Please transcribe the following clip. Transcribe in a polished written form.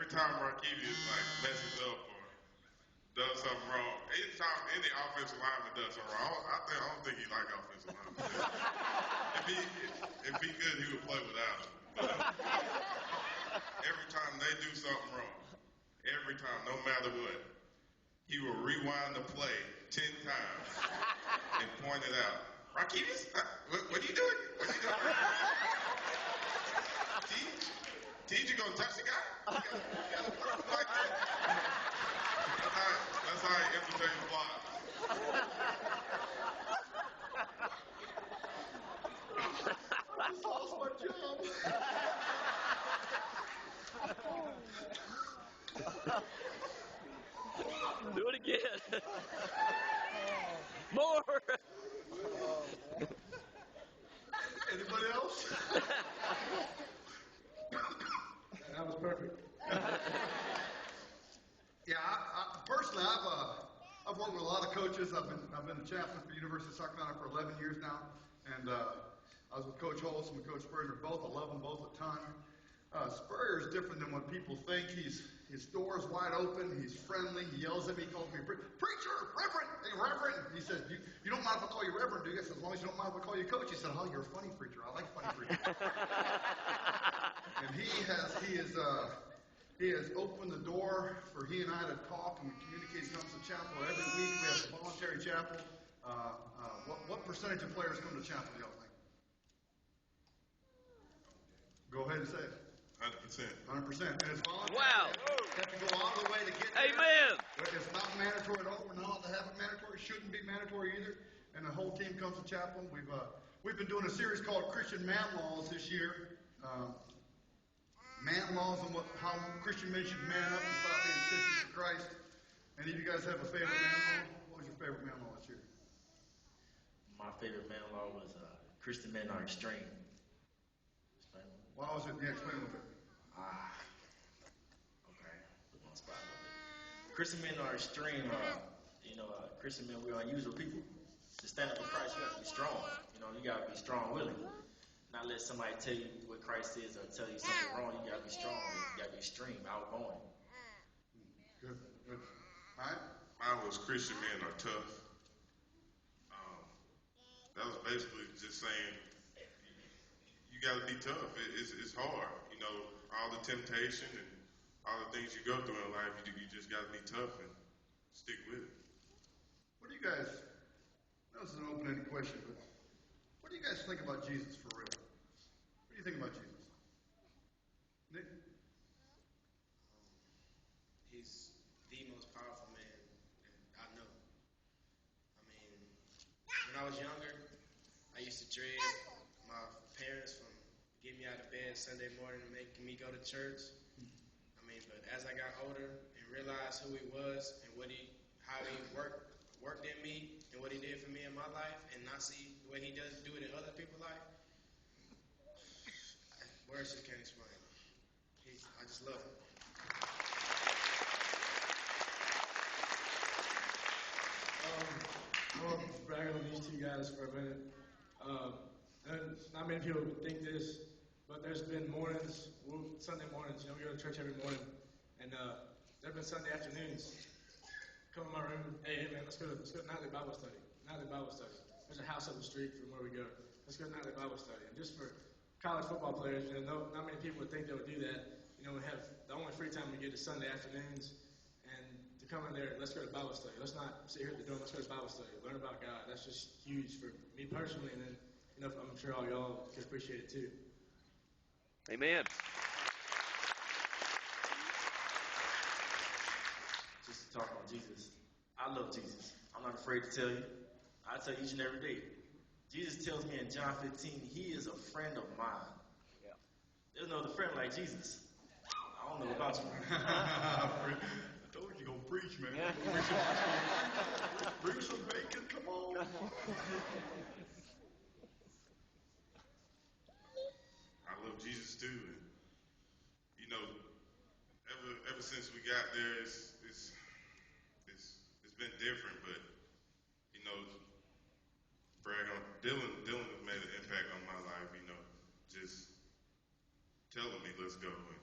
every time Marquise like messes up or does something wrong, anytime any offensive lineman does something wrong, I don't think he like offensive linemen. If he could, he would play without him. Every time they do something wrong, every time, no matter what, he will rewind the play 10 times and point it out. Marquise, what are you doing? What are you doing? Teach, you gonna touch the guy? You gotta put him like that. That's how he imitates blocks. I just lost my job. Do it again. More. Anybody else? That was perfect. Yeah, personally, I've worked with a lot of coaches. I've been a chaplain for University of South Carolina for 11 years now, and I was with Coach Holtz and with Coach Spurrier both. I love them both a ton. Spurrier is different than what people think. His door is wide open. He's friendly. He yells at me. He calls me preacher, reverend, hey, reverend. He said, you don't mind if I call you reverend, do you? I said, as long as you don't mind if I call you coach. He said, oh, you're a funny preacher. I like funny preachers. And he has opened the door for he and I to talk and communicate. Comes to chapel every week. We have a voluntary chapel. What percentage of players come to chapel, y'all think? Go ahead and say it. 100%. 100%. And it's voluntary. Wow. You have to go all the way to get there. Amen. It's not mandatory at all. We're not allowed to have it mandatory. It shouldn't be mandatory either. And the whole team comes to chapel. We've been doing a series called Christian Man Laws this year. Man laws and how Christian men should man up and stop being sisters for Christ. Any of you guys have a favorite man law? What was your favorite man law this year? My favorite man law was Christian men are extreme. Why was it? Yeah, explain a little bit. Okay. Put me on the spot a little bit. Christian men are extreme. Christian men, we're unusual people. To stand up for Christ, you have to be strong. You got to be strong-willing. Not let somebody tell you what Christ is or tell you something wrong. You got to be strong. You got to be extreme, outgoing. Good. All right. Mine was Christian men are tough. That was basically just saying you got to be tough. It's hard. All the temptation and all the things you go through in life, you just got to be tough and stick with it. What do you guys, this is an open-ended question, but what do you guys think about Jesus for real? What do you think about Jesus? Nick? He's the most powerful man I know. When I was younger, I used to dread my parents from getting me out of bed Sunday morning and making me go to church. But as I got older and realized who he was and how he worked in me and what he did for me in my life, and not see the way he does do it in other people's life, words just can't explain it. I just love him. I'll brag on these two guys for a minute. And not many people would think this, but there's been mornings, Sunday mornings, we go to church every morning, and there have been Sunday afternoons. Come in my room, hey man, let's go to nightly Bible study. There's a house up the street from where we go. Let's go to nightly Bible study. And just for college football players, not many people would think they would do that. We have the only free time we get is Sunday afternoons, and to come in there, let's go to Bible study. Let's not sit here at the dorm, let's go to Bible study, learn about God. That's just huge for me personally, and then I'm sure all y'all can appreciate it too. Amen. Just to talk about Jesus. I love Jesus. I'm not afraid to tell you. I tell you each and every day. Jesus tells me in John 15, he is a friend of mine. Yeah. There's no other friend like Jesus. I don't know about you. I told you going to preach, man. Yeah. Bring some bacon, come on. I love Jesus too. And, ever since we got there, it's been different. But Dylan has made an impact on my life. Just telling me let's go. And